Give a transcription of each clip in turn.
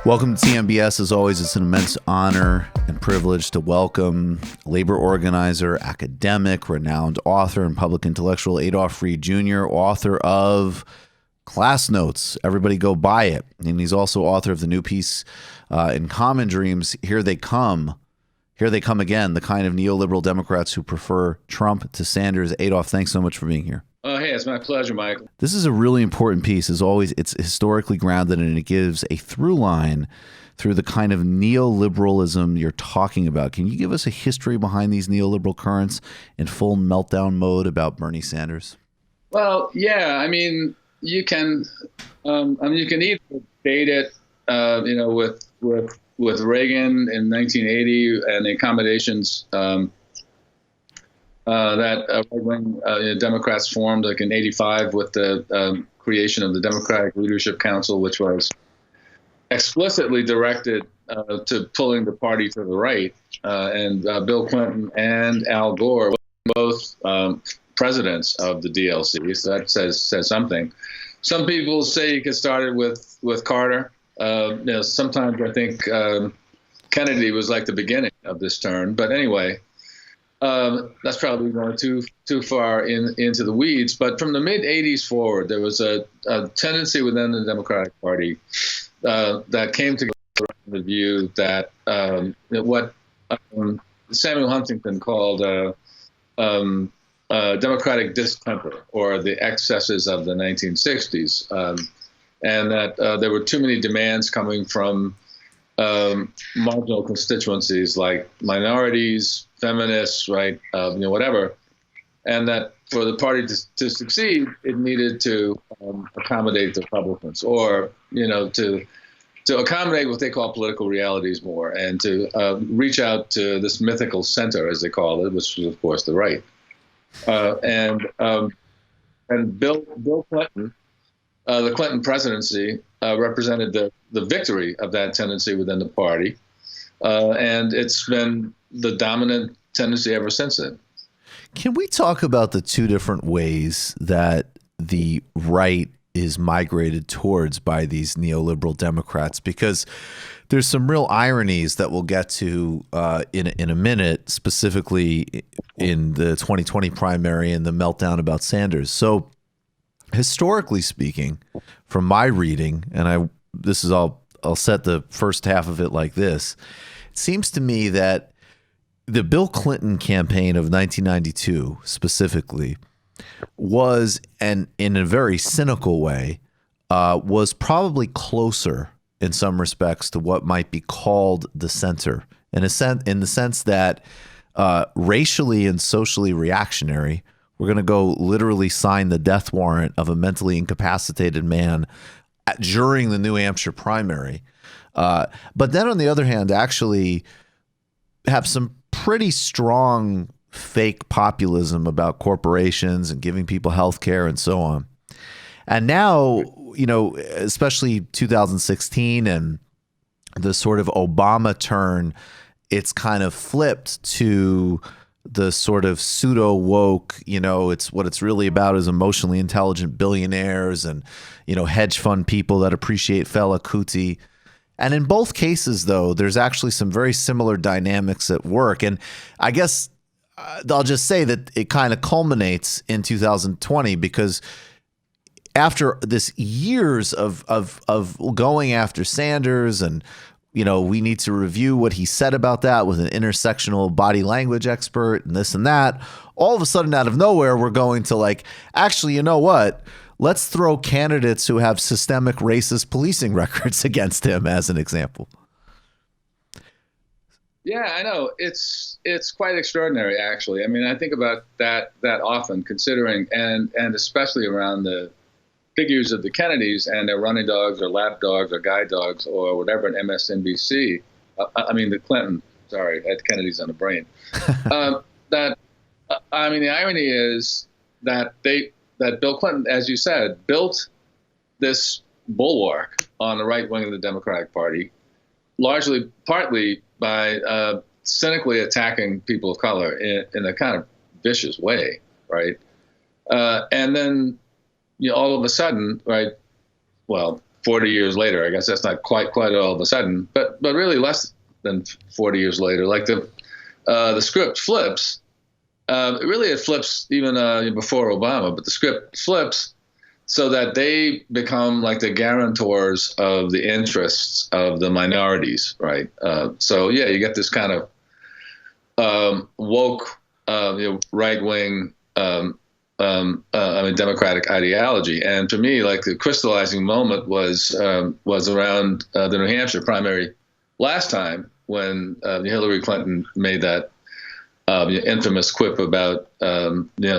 Welcome to TMBS. As always, it's an immense honor and privilege to welcome labor organizer, academic, renowned author, and public intellectual Adolph Freed Jr., author of Class Notes. Everybody go buy it. And he's also author of the new piece in Common Dreams, Here They Come. Here they come again, the kind of neoliberal Democrats who prefer Trump to Sanders. Adolph, thanks so much for being here. Hey, it's my pleasure, Michael. This is a really important piece. As always, it's historically grounded, and it gives a through line through the kind of neoliberalism you're talking about. Can you give us a history behind these neoliberal currents in full meltdown mode about Bernie Sanders? Well, yeah, I mean, you can either date it, with Reagan in 1980 and the accommodations that right-wing Democrats formed, like in '85, with the creation of the Democratic Leadership Council, which was explicitly directed to pulling the party to the right. And Bill Clinton and Al Gore, both presidents of the DLC, so that says something. Some people say you could start it with Carter. Sometimes I think Kennedy was like the beginning of this turn. But anyway, that's probably going too far into the weeds. But from the mid '80s forward, there was a tendency within the Democratic Party that came together with the view that what Samuel Huntington called democratic distemper, or the excesses of the 1960s, and that there were too many demands coming from marginal constituencies like minorities, feminists, right, whatever, and that for the party to succeed, it needed to accommodate the Republicans, or to accommodate what they call political realities more, and to reach out to this mythical center, as they call it, which was of course the right. And Bill Clinton, the Clinton presidency, represented the victory of that tendency within the party, and it's been the dominant tendency ever since then. Can we talk about the two different ways that the right is migrated towards by these neoliberal Democrats? Because there's some real ironies that we'll get to in a minute, specifically in the 2020 primary and the meltdown about Sanders. So historically speaking, from my reading, and I'll set the first half of it like this. It seems to me that the Bill Clinton campaign of 1992 specifically was, and in a very cynical way, was probably closer in some respects to what might be called the center, in the sense that racially and socially reactionary. We're going to go literally sign the death warrant of a mentally incapacitated man during the New Hampshire primary. But then on the other hand, actually have some pretty strong fake populism about corporations and giving people health care and so on. And now, especially 2016 and the sort of Obama turn, it's kind of flipped to the sort of pseudo woke, it's what it's really about is emotionally intelligent billionaires and, hedge fund people that appreciate Fela Kuti. And in both cases, though, there's actually some very similar dynamics at work. And I guess I'll just say that it kind of culminates in 2020, because after this years of going after Sanders, and we need to review what he said about that with an intersectional body language expert and this and that. All of a sudden, out of nowhere, we're going to actually, you know what? Let's throw candidates who have systemic racist policing records against him as an example. Yeah, I know. It's quite extraordinary, actually. I mean, I think about that often, considering, and especially around the figures of the Kennedys and their running dogs or lap dogs or guide dogs or whatever at MSNBC. The Clinton. Sorry, I had Kennedy's on the brain. The irony is that Bill Clinton, as you said, built this bulwark on the right wing of the Democratic Party, partly by cynically attacking people of color in a kind of vicious way, right? And then, all of a sudden, right, well, 40 years later. I guess that's not quite all of a sudden, but really less than 40 years later. Like the script flips. Really, it flips even before Obama, but the script flips so that they become like the guarantors of the interests of the minorities, right? So yeah, you get this kind of woke, right-wing, democratic ideology. And to me, like the crystallizing moment was around the New Hampshire primary last time when Hillary Clinton made that infamous quip about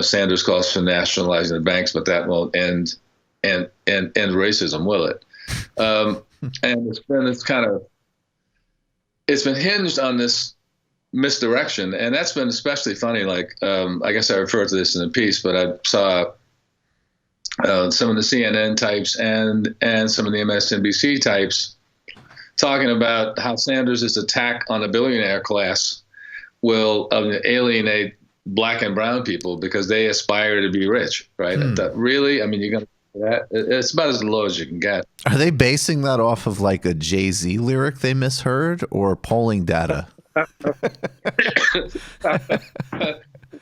Sanders calls for nationalizing the banks, but that won't end racism, will it? And it's been hinged on this misdirection, and that's been especially funny. Like I guess I referred to this in the piece, but I saw some of the CNN types and some of the MSNBC types talking about how Sanders' attack on the billionaire class will alienate black and brown people because they aspire to be rich, right? Really? I mean, you're going to do that? It's about as low as you can get. Are they basing that off of like a Jay-Z lyric they misheard or polling data?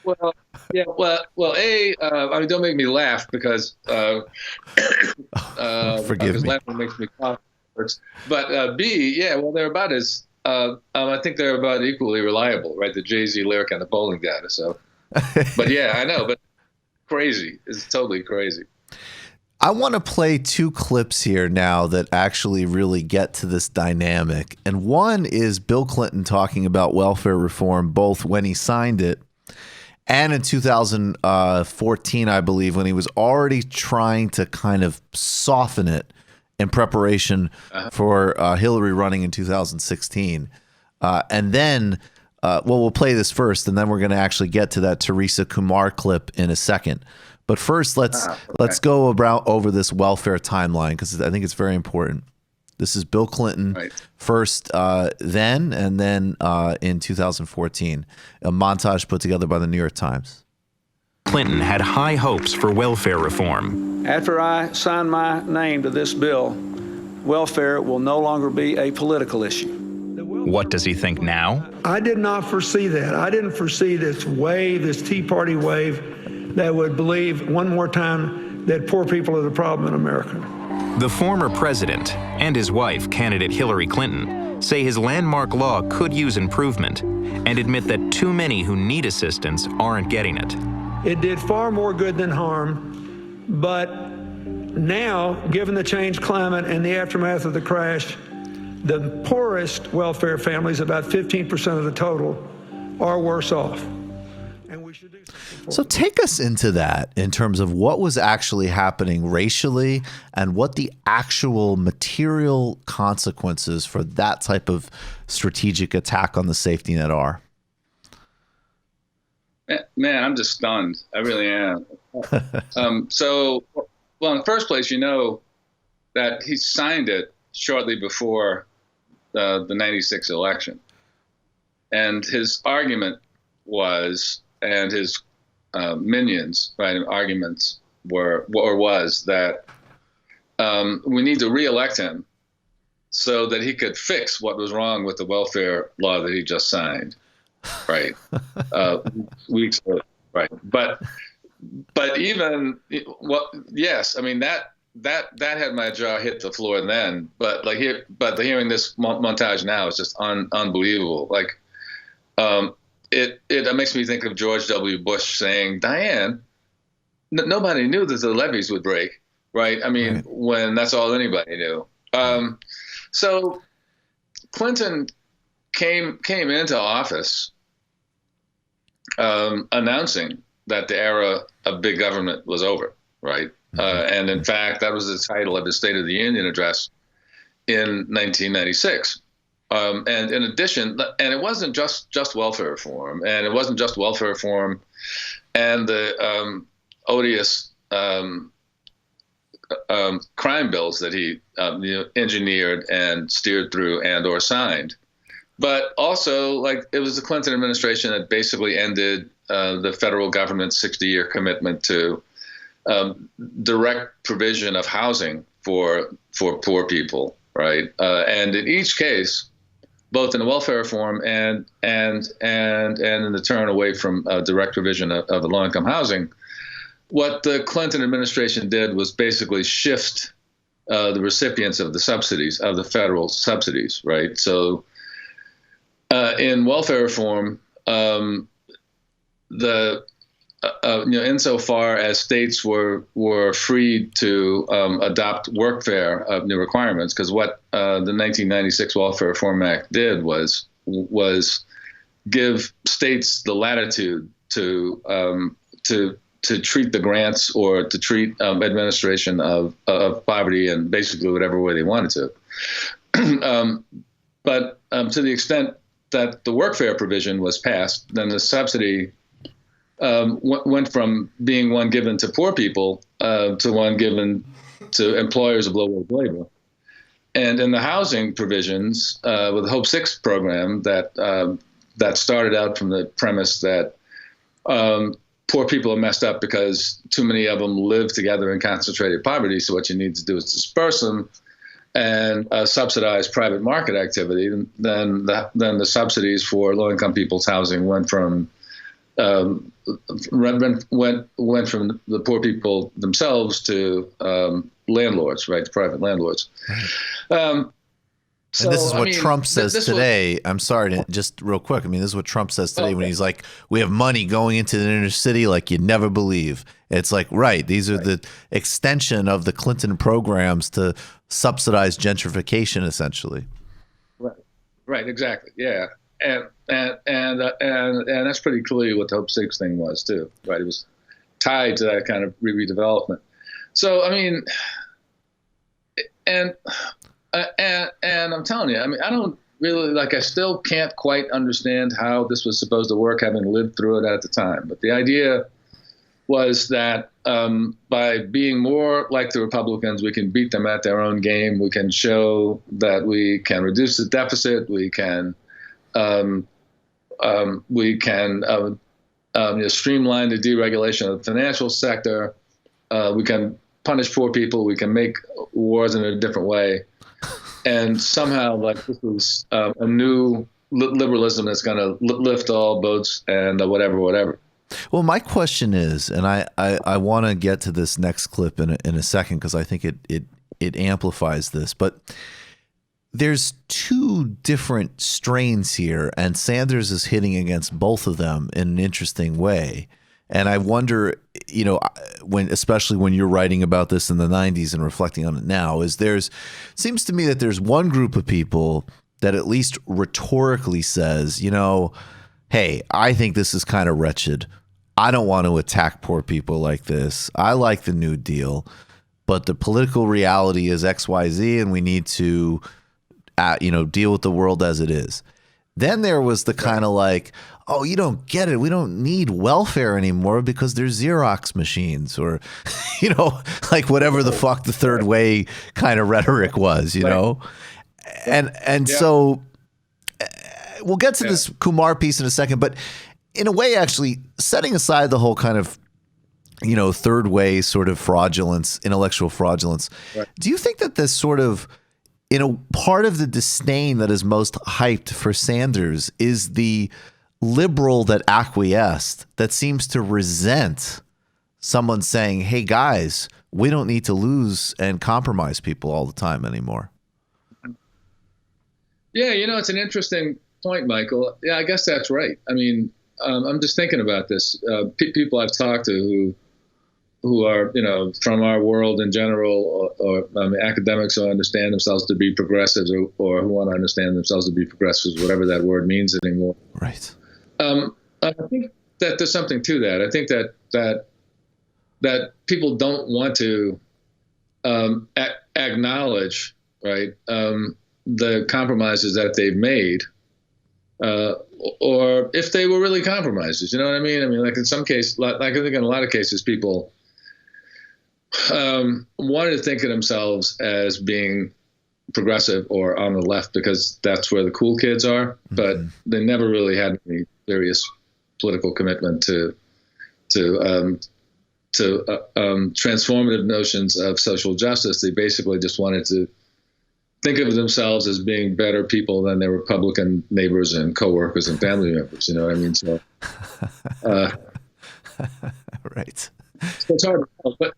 Well, yeah. Well. I mean, don't make me laugh because forgive me. Laughing makes me cough. But B, yeah. Well, they're about as. I think they're about equally reliable, right? The Jay-Z lyric and the polling data. So, but yeah, I know. But crazy. It's totally crazy. I want to play two clips here now that actually really get to this dynamic. And one is Bill Clinton talking about welfare reform, both when he signed it and in 2014, I believe, when he was already trying to kind of soften it in preparation for Hillary running in 2016. And then, we'll play this first, and then we're going to actually get to that Teresa Kumar clip in a second. But first, let's go over this welfare timeline because I think it's very important. This is Bill Clinton first, then, and then in 2014, a montage put together by the New York Times. Clinton had high hopes for welfare reform. After I sign my name to this bill, welfare will no longer be a political issue. What does he think now? I did not foresee that. I didn't foresee this wave, this Tea Party wave, that would believe one more time that poor people are the problem in America. The former president and his wife, candidate Hillary Clinton, say his landmark law could use improvement and admit that too many who need assistance aren't getting it. It did far more good than harm, but now, given the changed climate and the aftermath of the crash, the poorest welfare families, about 15% of the total, are worse off. And we should do something. So take us into that in terms of what was actually happening racially and what the actual material consequences for that type of strategic attack on the safety net are. Man, I'm just stunned. I really am. Well, in the first place, you know that he signed it shortly before the 96 election. And his argument was, and his minions, arguments was that we need to reelect him so that he could fix what was wrong with the welfare law that he just signed. Right. Weeks earlier. Right. But even yes, I mean that had my jaw hit the floor then. But hearing this montage now is just unbelievable. Like, it makes me think of George W. Bush saying, "Diane, nobody knew that the levees would break." Right. I mean, when that's all anybody knew. So Clinton came into office announcing that the era of big government was over, right? And in fact, that was the title of his State of the Union address in 1996. And in addition, and it wasn't just welfare reform, and it wasn't just welfare reform and the odious crime bills that he engineered and steered through and or signed. But also, like, it was the Clinton administration that basically ended the federal government's 60-year commitment to direct provision of housing for poor people, right? And in each case, both in the welfare reform and in the turn away from direct provision of the low-income housing, what the Clinton administration did was basically shift the recipients of the subsidies, of the federal subsidies, right? So in welfare reform, insofar as states were freed to adopt workfare new requirements, because what the 1996 Welfare Reform Act did was give states the latitude to treat the grants or to treat administration of poverty in basically whatever way they wanted to. But to the extent that the workfare provision was passed, then the subsidy went from being one given to poor people to one given to employers of low-wage labor. And in the housing provisions, with the Hope 6 program that started out from the premise that poor people are messed up because too many of them live together in concentrated poverty, so what you need to do is disperse them and subsidize private market activity. Then the subsidies for low-income people's housing went from went from the poor people themselves to landlords, right, to private landlords. And this is what Trump says today. I'm sorry, just real quick. I mean, this is what Trump says today when he's like, we have money going into the inner city like you'd never believe. It's like, right, these are the extension of the Clinton programs to subsidize gentrification, essentially. Right, exactly, yeah. And that's pretty clearly what the Hope 6 thing was too, right? It was tied to that kind of redevelopment. So I mean, and I'm telling you, I mean, I don't really I still can't quite understand how this was supposed to work, having lived through it at the time. But the idea was that by being more like the Republicans, we can beat them at their own game. We can show that we can reduce the deficit. We can streamline the deregulation of the financial sector. We can punish poor people. We can make wars in a different way. And somehow, this was a new liberalism that's going to lift all boats and whatever. Well, my question is, and I want to get to this next clip in a second because I think it amplifies this, but there's two different strains here, and Sanders is hitting against both of them in an interesting way. And I wonder, especially when you're writing about this in the 90s and reflecting on it now, seems to me that there's one group of people that at least rhetorically says, hey, I think this is kind of wretched. I don't want to attack poor people like this. I like the New Deal, but the political reality is XYZ, and we need to deal with the world as it is. Then there was the kind of oh, you don't get it. We don't need welfare anymore because there's Xerox machines or, whatever the fuck the third way kind of rhetoric was, And so we'll get to this Kumar piece in a second, but in a way, actually, setting aside the whole kind of, third way sort of fraudulence, intellectual fraudulence, do you think that this sort of, part of the disdain that is most hyped for Sanders is the liberal that acquiesced, that seems to resent someone saying, hey, guys, we don't need to lose and compromise people all the time anymore? Yeah, it's an interesting point, Michael. Yeah, I guess that's right. I mean, I'm just thinking about this. People I've talked to who are, from our world in general, or academics who understand themselves to be progressives or who want to understand themselves to be progressives, whatever that word means anymore. Right. I think that there's something to that. I think that people don't want to acknowledge, right, the compromises that they've made, or if they were really compromises. You know what I mean? I mean, in some cases, I think in a lot of cases, people wanted to think of themselves as being progressive or on the left because that's where the cool kids are, but they never really had any serious political commitment to transformative notions of social justice. They basically just wanted to think of themselves as being better people than their Republican neighbors and coworkers and family members. You know what I mean? So, right. So it's hard to tell. But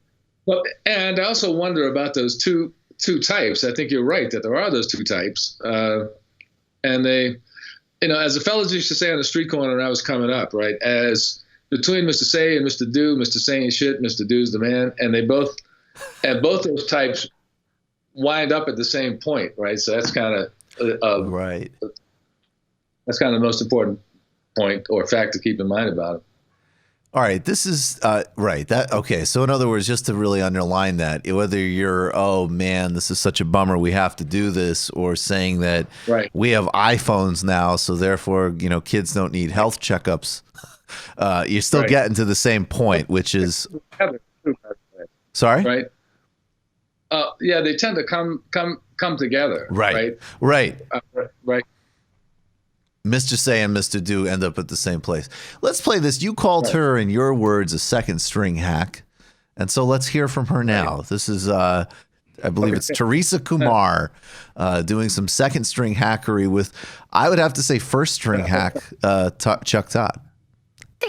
and I also wonder about those two types. I think you're right that there are those two types, and they, as the fellows used to say on the street corner when I was coming up, right? As between Mr. Say and Mr. Do, Mr. Say ain't shit, Mr. Do's the man, and they both those types wind up at the same point, right? So that's kind of right. That's kind of the most important point or fact to keep in mind about it. All right, this is right. Okay. So in other words, just to really underline that, whether you're, oh man, this is such a bummer, we have to do this, or saying that we have iPhones now, so therefore, kids don't need health checkups. You're still getting to the same point, which is sorry. Right. Yeah, they tend to come together. Right. Right. Mr. Say and Mr. Do end up at the same place. Let's play this. You called her, in your words, a second string hack. And so let's hear from her now. This is, I believe it's Teresa Kumar doing some second string hackery with, I would have to say, first string hack, Chuck Todd.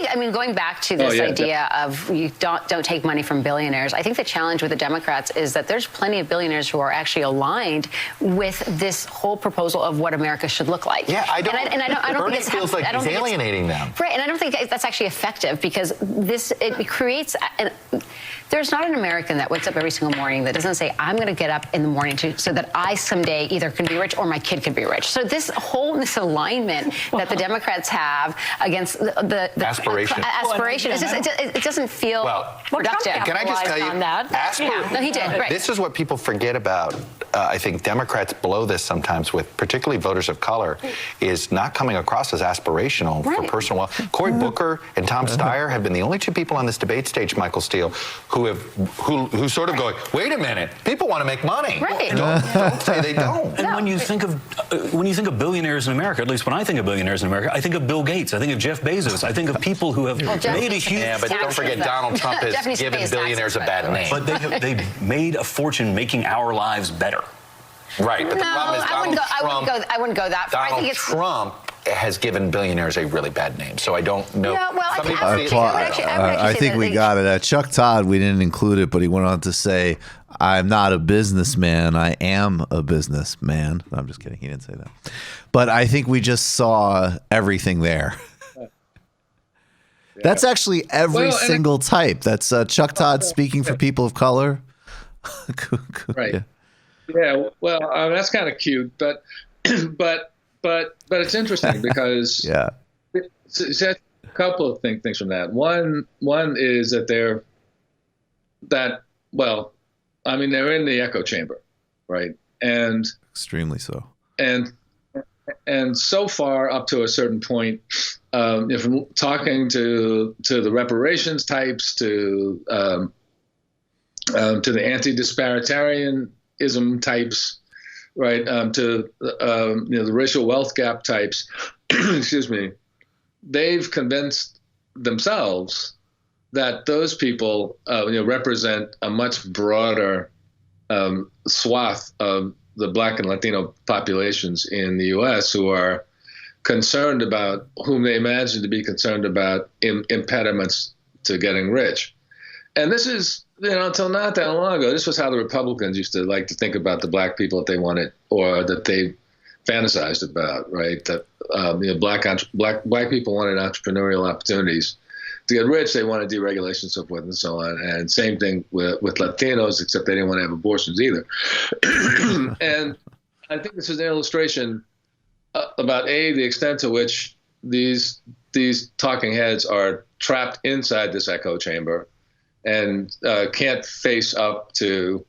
I mean, going back to this idea of you don't take money from billionaires, I think the challenge with the Democrats is that there's plenty of billionaires who are actually aligned with this whole proposal of what America should look like. Yeah, I don't think it feels like he's alienating them. Right, and I don't think that's actually effective because it creates there's not an American that wakes up every single morning that doesn't say, I'm going to get up in the morning so that I someday either can be rich or my kid can be rich. So this whole misalignment that the Democrats have against the aspiration, it doesn't feel productive. Can I just tell you, on that. No, he did. Right. This is what people forget about. I think Democrats blow this sometimes with particularly voters of color, is not coming across as aspirational for personal wealth. Cory Booker and Tom Steyer have been the only two people on this debate stage, Michael Steele, who sort of going, wait a minute, people want to make money. Right. Don't say they don't. And when you think of billionaires in America, at least when I think of billionaires in America, I think of Bill Gates, I think of Jeff Bezos, I think of people who have made a huge... Yeah, but don't forget Donald Trump has given billionaires a bad name. But they've made a fortune making our lives better. Right, but the problem is I wouldn't go that far. Donald Trump has given billionaires a really bad name, so I don't know. Yeah, well, I think we got it. Chuck Todd, we didn't include it, but he went on to say, I'm not a businessman, I am a businessman. I'm just kidding, he didn't say that. But I think we just saw everything there. That's actually every single type. That's Chuck Todd speaking for people of color. Right. Yeah, well, that's kind of cute, but it's interesting because it's a couple of things from that. One is that they're in the echo chamber, right? And extremely so. And so far up to a certain point, if I'm talking to the reparations types, to the anti-disparitarianism types, right, to the racial wealth gap types, excuse me, they've convinced themselves that those people represent a much broader swath of the Black and Latino populations in the U.S. who are concerned about, whom they imagine to be concerned about impediments to getting rich. And this is, until not that long ago, this was how the Republicans used to like to think about the Black people that they wanted, or that they fantasized about, right? That Black people wanted entrepreneurial opportunities. To get rich, they wanted deregulation, so forth and so on. And same thing with Latinos, except they didn't want to have abortions either. And I think this is an illustration about the extent to which these talking heads are trapped inside this echo chamber and can't face up to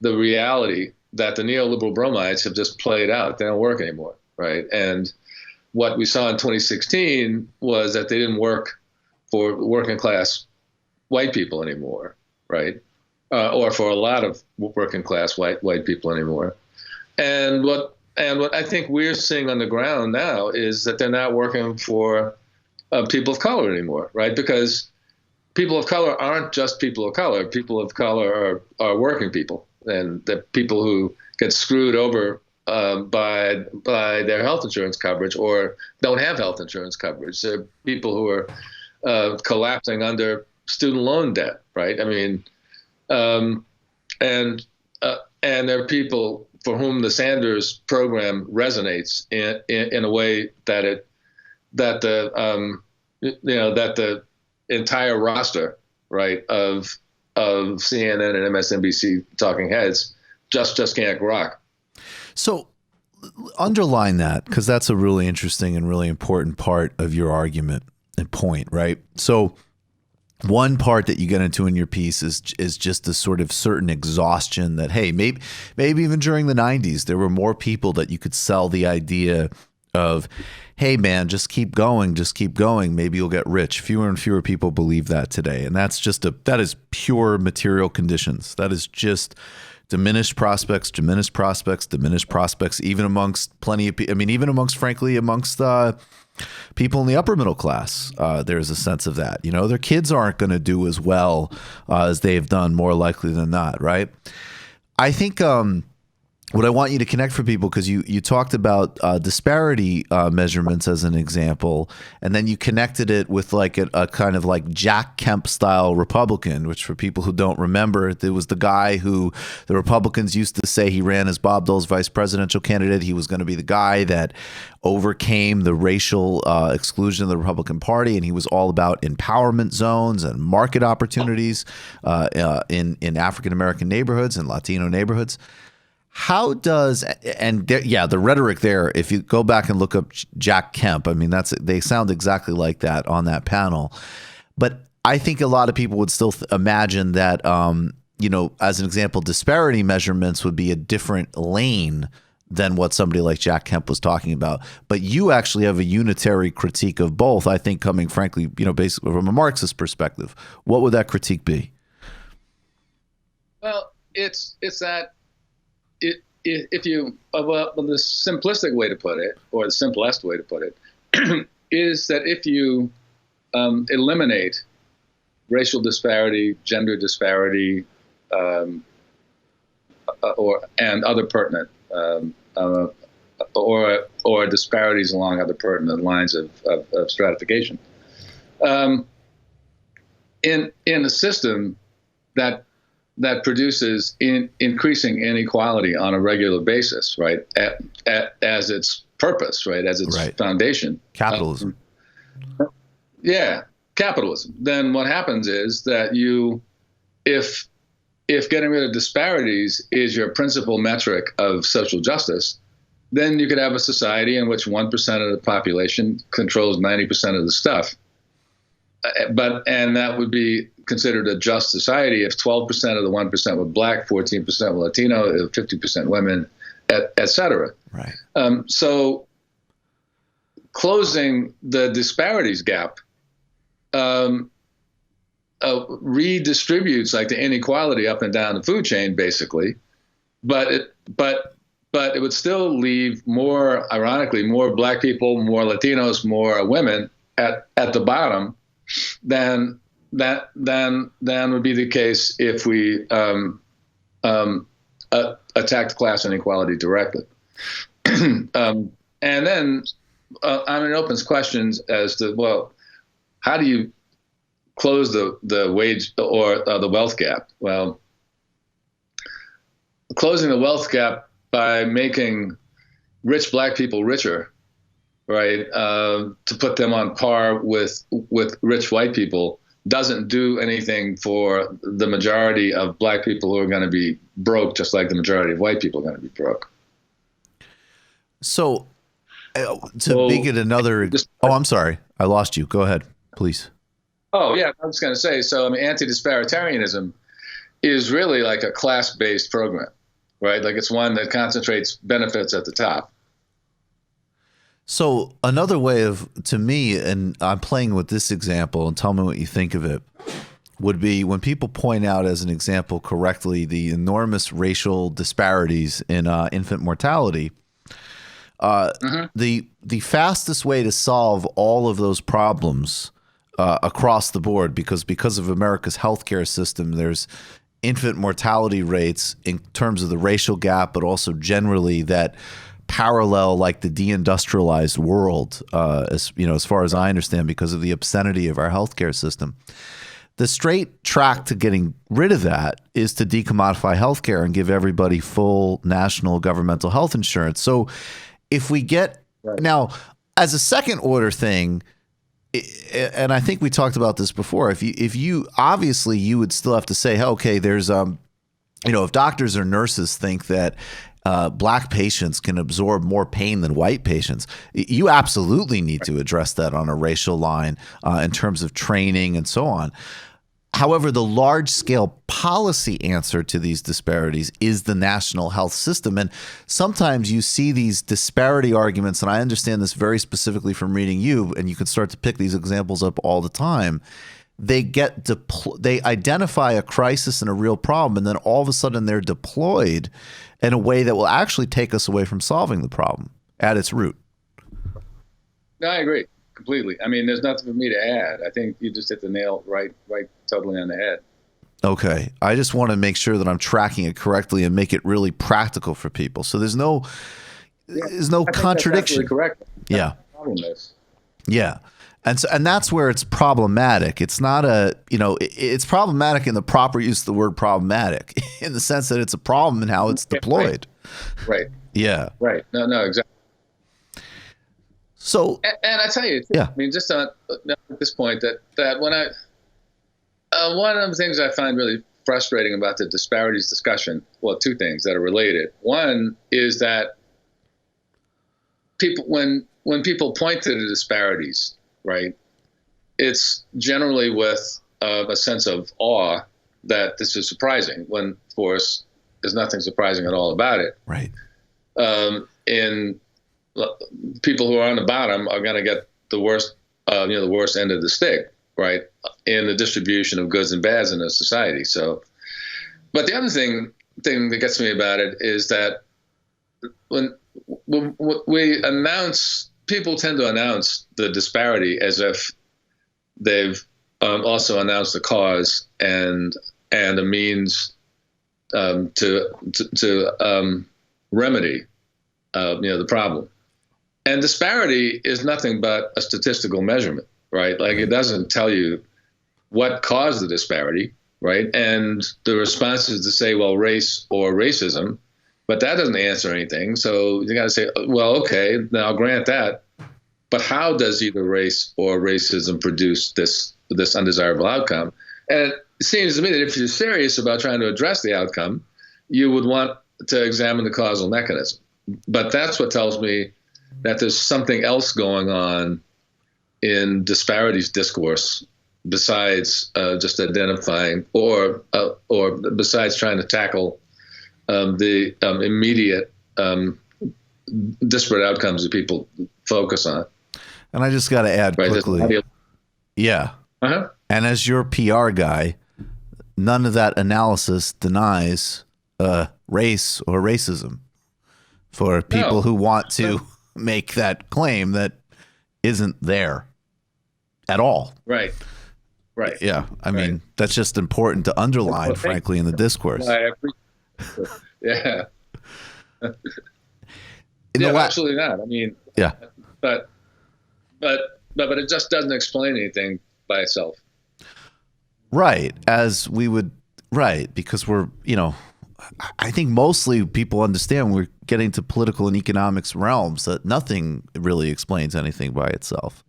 the reality that the neoliberal bromides have just played out. They don't work anymore, right? And what we saw in 2016 was that they didn't work for working class white people anymore, right? Or for a lot of working class white people anymore. And what I think we're seeing on the ground now is that they're not working for people of color anymore, right? Because people of color aren't just people of color. People of color are working people, and the people who get screwed over by their health insurance coverage or don't have health insurance coverage. They're people who are collapsing under student loan debt, right? I mean, and there are people for whom the Sanders program resonates in a way that the entire roster, right, of CNN and MSNBC talking heads just can't rock. So underline that, because that's a really interesting and really important part of your argument and point, right? So one part that you get into in your piece is just this sort of certain exhaustion that, hey, maybe even during the 90s, there were more people that you could sell the idea of, hey, man, just keep going. Maybe you'll get rich. Fewer and fewer people believe that today. And that is pure material conditions. That is just diminished prospects, even amongst plenty of people. I mean, even amongst people in the upper middle class, there's a sense of that. You know, their kids aren't going to do as well as they've done, more likely than not, right? I think what I want you to connect for people, because you talked about disparity measurements as an example, and then you connected it with like a kind of like Jack Kemp style Republican, which for people who don't remember, it was the guy who the Republicans used to say he ran as Bob Dole's vice presidential candidate. He was going to be the guy that overcame the racial exclusion of the Republican Party, and he was all about empowerment zones and market opportunities in African American neighborhoods and Latino neighborhoods. How does the rhetoric there? If you go back and look up Jack Kemp, I mean, they sound exactly like that on that panel. But I think a lot of people would still imagine that, as an example, disparity measurements would be a different lane than what somebody like Jack Kemp was talking about. But you actually have a unitary critique of both. I think coming, frankly, basically from a Marxist perspective. What would that critique be? Well, it's that. If you, the simplistic way to put it, or the simplest way to put it, is that if you eliminate racial disparity, gender disparity, and other pertinent, or disparities along other pertinent lines of stratification, in a system that produces increasing inequality on a regular basis, right? As its purpose, right? As its foundation. Capitalism. Capitalism. Then what happens is that if getting rid of disparities is your principal metric of social justice, then you could have a society in which 1% of the population controls 90% of the stuff. And that would be considered a just society if 12% of the 1% were black, 14% were Latino, 50% women, et cetera. Right. So closing the disparities gap redistributes like the inequality up and down the food chain, basically, but it would still leave ironically, more black people, more Latinos, more women at the bottom than would be the case if we attacked class inequality directly. And then it opens questions as to, well, how do you close the wage or the wealth gap? Well, closing the wealth gap by making rich black people richer, right, to put them on par with rich white people, doesn't do anything for the majority of black people who are going to be broke, just like the majority of white people are going to be broke. So make it another. I'm sorry, I lost you. Go ahead, please. Oh yeah, I was going to say. So I mean, anti-disparitarianism is really like a class-based program, right? Like it's one that concentrates benefits at the top. So another way to me, and I'm playing with this example, and tell me what you think of it, would be when people point out as an example correctly the enormous racial disparities in infant mortality. The fastest way to solve all of those problems across the board because of America's healthcare system. There's infant mortality rates in terms of the racial gap, but also generally that parallel like the deindustrialized world, as far as I understand, because of the obscenity of our healthcare system. The straight track to getting rid of that is to decommodify healthcare and give everybody full national governmental health insurance. So if we get now as a second order thing, and I think we talked about this before, if you obviously you would still have to say, okay, there's if doctors or nurses think that black patients can absorb more pain than white patients, you absolutely need to address that on a racial line in terms of training and so on. However, the large-scale policy answer to these disparities is the national health system. And sometimes you see these disparity arguments, and I understand this very specifically from reading you, and you can start to pick these examples up all the time. They identify a crisis and a real problem, and then all of a sudden they're deployed in a way that will actually take us away from solving the problem at its root. No, I agree completely. I mean, there's nothing for me to add. I think you just hit the nail right totally on the head. Okay. I just want to make sure that I'm tracking it correctly and make it really practical for people. So there's no contradiction. That's correct. Yeah. That's yeah. And that's where it's problematic. It's not it's problematic in the proper use of the word problematic in the sense that it's a problem in how it's deployed. Right. Yeah. Right. No, exactly. So, and I tell you, yeah. I mean, just at this point, that when one of the things I find really frustrating about the disparities discussion, well, two things that are related. One is that when people point to the disparities, right, it's generally with a sense of awe that this is surprising, when, of course, there's nothing surprising at all about it. Right. And people who are on the bottom are going to get the worst, the worst end of the stick, right, in the distribution of goods and bads in a society. So, but the other thing that gets me about it is that when we announce, people tend to announce the disparity as if they've also announced the cause and a means to remedy the problem. And disparity is nothing but a statistical measurement, right? Like, it doesn't tell you what caused the disparity, right? And the response is to say, well, race or racism, but that doesn't answer anything. So you got to say, well, okay, then I'll grant that. But how does either race or racism produce this undesirable outcome? And it seems to me that if you're serious about trying to address the outcome, you would want to examine the causal mechanism. But that's what tells me that there's something else going on in disparities discourse besides just identifying or besides trying to tackle the immediate disparate outcomes that people focus on. And I just got to add quickly. Yeah. Uh-huh. And as your PR guy, none of that analysis denies race or racism for people who want to make that claim that isn't there at all. Right. Right. Yeah. I mean, that's just important to underline, frankly, in the discourse. Yeah. Absolutely not. I mean, yeah. But it just doesn't explain anything by itself. Right. As we would, right. Because we're, I think mostly people understand we're getting to political and economics realms that nothing really explains anything by itself,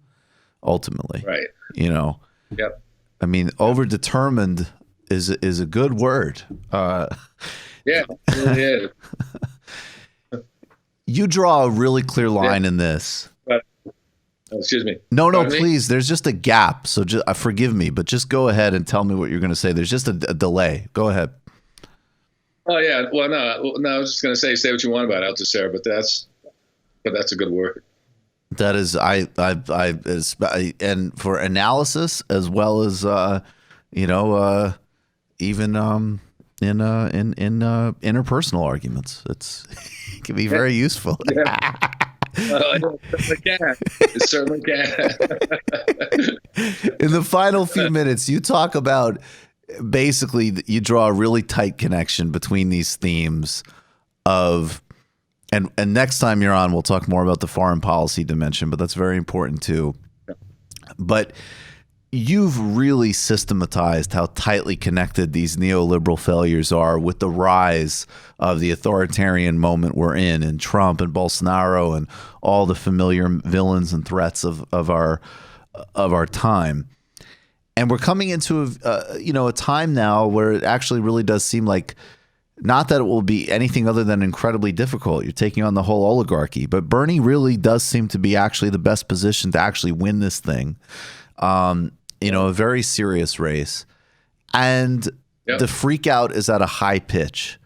ultimately. Right. Yep. I mean, overdetermined is a good word. Yeah, it really is. You draw a really clear line in this. But, excuse me. No, please. There's just a gap. So just forgive me, but just go ahead and tell me what you're going to say. There's just a delay. Go ahead. Oh yeah. Well, no. I was just going to say what you want about Althusser, but that's a good word. That is, and for analysis as well as, even in interpersonal arguments, it can be very useful. Yeah. It certainly can. In the final few minutes, you talk about basically you draw a really tight connection between these themes of, and next time you're on, we'll talk more about the foreign policy dimension, but that's very important too. But you've really systematized how tightly connected these neoliberal failures are with the rise of the authoritarian moment we're in, and Trump and Bolsonaro and all the familiar villains and threats of our time. And we're coming into a time now where it actually really does seem like, not that it will be anything other than incredibly difficult. You're taking on the whole oligarchy, but Bernie really does seem to be actually the best position to actually win this thing. A very serious race. And the freakout is at a high pitch.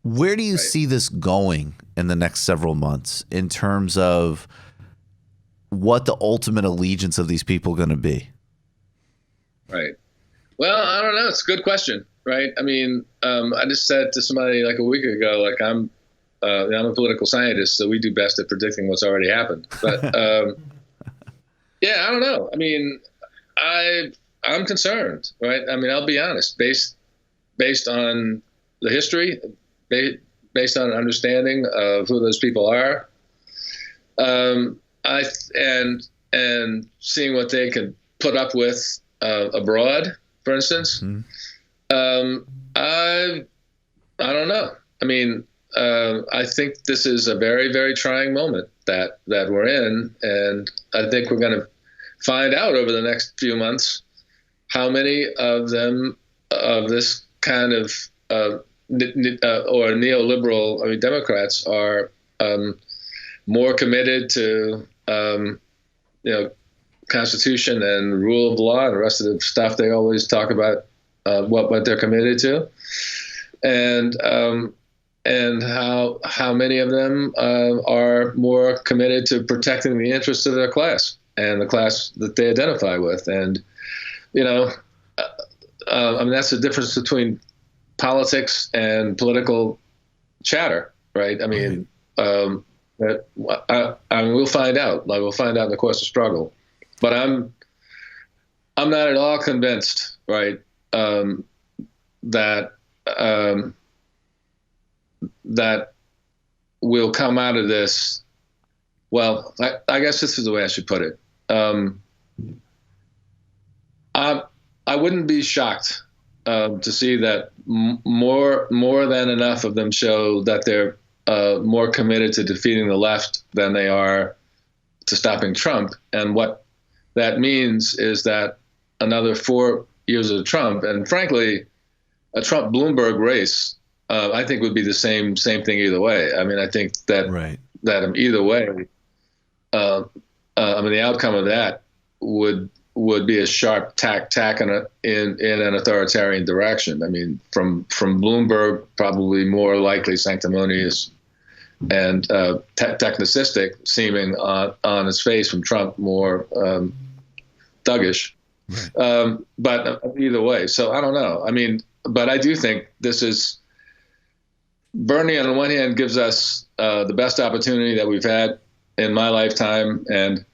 Where do you see this going in the next several months in terms of what the ultimate allegiance of these people are going to be? Right. Well, I don't know. It's a good question, right? I mean, I just said to somebody like a week ago, like I'm a political scientist, so we do best at predicting what's already happened. But I don't know. I mean, I'm concerned, right? I mean, I'll be honest. Based on the history, based on an understanding of who those people are, and seeing what they can put up with abroad, for instance. I don't know. I mean, I think this is a very, very trying moment that we're in, and I think we're going to find out over the next few months how many of them, of this kind of or neoliberal, Democrats are more committed to Constitution and rule of law and the rest of the stuff they always talk about, what they're committed to, and how many of them are more committed to protecting the interests of their class and the class that they identify with. And that's the difference between politics and political chatter, right? I mean, we'll find out. Like, we'll find out in the course of struggle. But I'm not at all convinced, right, that we'll come out of this. Well, I guess this is the way I should put it. I wouldn't be shocked to see that more than enough of them show that they're more committed to defeating the left than they are to stopping Trump. And what that means is that another 4 years of Trump, and frankly, a Trump-Bloomberg race, I think would be the same thing either way. I mean, I think that either way, the outcome of that would be a sharp tack in an authoritarian direction. I mean, from Bloomberg, probably more likely sanctimonious and technicistic seeming on his face, from Trump more thuggish. Right. But either way, so I don't know. I mean, but I do think this is, Bernie on the one hand gives us the best opportunity that we've had in my lifetime, and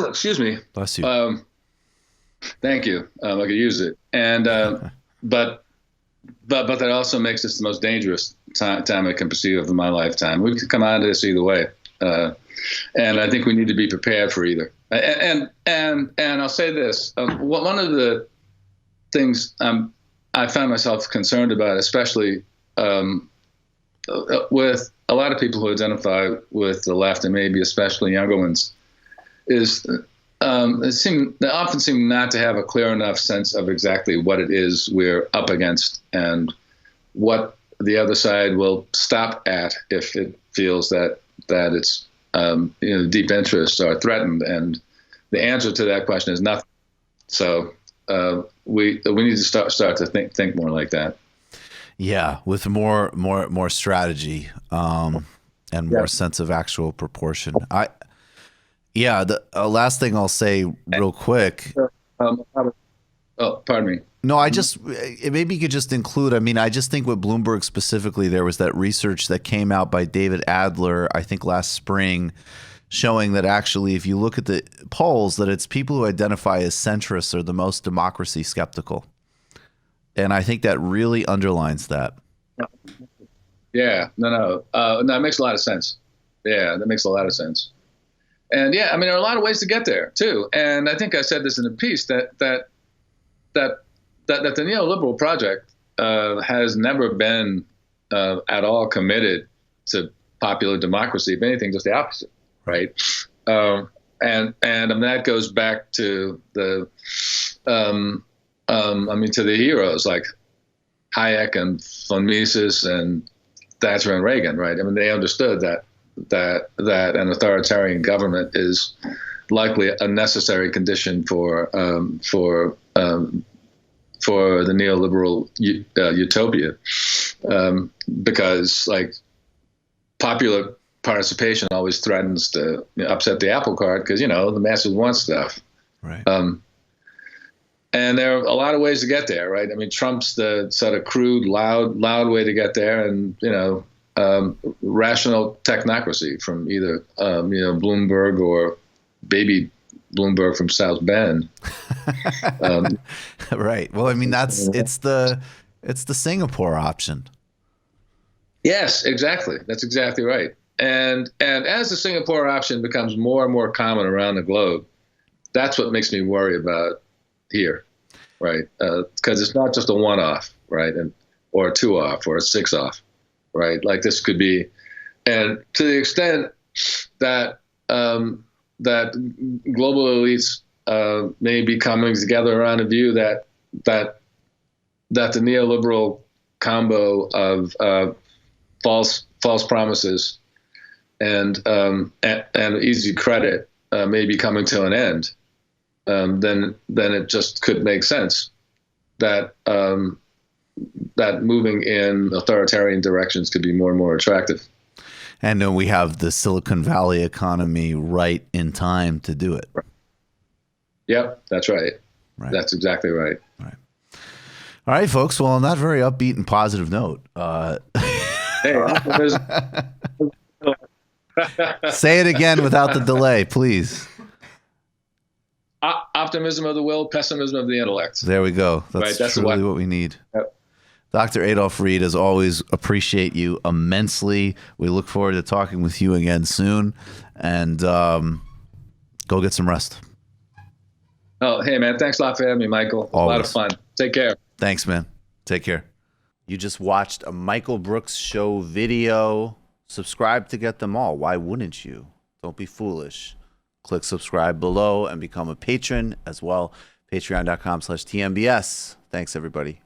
excuse me. Bless you. Thank you. I could use it, and but that also makes this the most dangerous time I can perceive of my lifetime. We could come out of this either way, and I think we need to be prepared for either. And I'll say this: one of the things I find myself concerned about, especially with a lot of people who identify with the left, and maybe especially younger ones, is they often seem not to have a clear enough sense of exactly what it is we're up against and what the other side will stop at if it feels that its deep interests are threatened. And the answer to that question is nothing. So we need to start to think more like that. Yeah, with more strategy and more sense of actual proportion. The last thing I'll say real quick. Oh, pardon me. No, maybe you could just include, I just think with Bloomberg specifically, there was that research that came out by David Adler, I think last spring, showing that actually, if you look at the polls, that it's people who identify as centrists are the most democracy skeptical. And I think that really underlines that. Yeah, no, it makes a lot of sense. Yeah, that makes a lot of sense. And yeah, there are a lot of ways to get there too. And I think I said this in the piece that the neoliberal project has never been at all committed to popular democracy. If anything, just the opposite, right? And that goes back to the to the heroes like Hayek and von Mises and Thatcher and Reagan, right? They understood that an authoritarian government is likely a necessary condition for the neoliberal utopia, because like popular participation always threatens to upset the apple cart because the masses want stuff, right? And there are a lot of ways to get there, right? Trump's the sort of crude, loud way to get there, and rational technocracy from either Bloomberg or baby Bloomberg from South Bend. Right. Well, it's the Singapore option. Yes, exactly. That's exactly right. And as the Singapore option becomes more and more common around the globe, that's what makes me worry about here, right? Because it's not just a one-off, right, or a two-off or a six-off, right? Like this could be, and to the extent that that global elites may be coming together around a view that the neoliberal combo of false promises and easy credit may be coming to an end, then it just could make sense that that moving in authoritarian directions could be more and more attractive. And then we have the Silicon Valley economy right in time to do it. Right. Yep, that's right. That's exactly right. Right. All right, folks. Well, on that very upbeat and positive note, say it again without the delay, please. Optimism of the will, pessimism of the intellect. There we go. That's really what we need. Yep. Dr. Adolph Reed, as always, appreciate you immensely. We look forward to talking with you again soon. And go get some rest. Oh, hey, man. Thanks a lot for having me, Michael. Always. A lot of fun. Take care. Thanks, man. Take care. You just watched a Michael Brooks Show video. Subscribe to get them all. Why wouldn't you? Don't be foolish. Click subscribe below and become a patron as well. Patreon.com/TMBS. Thanks, everybody.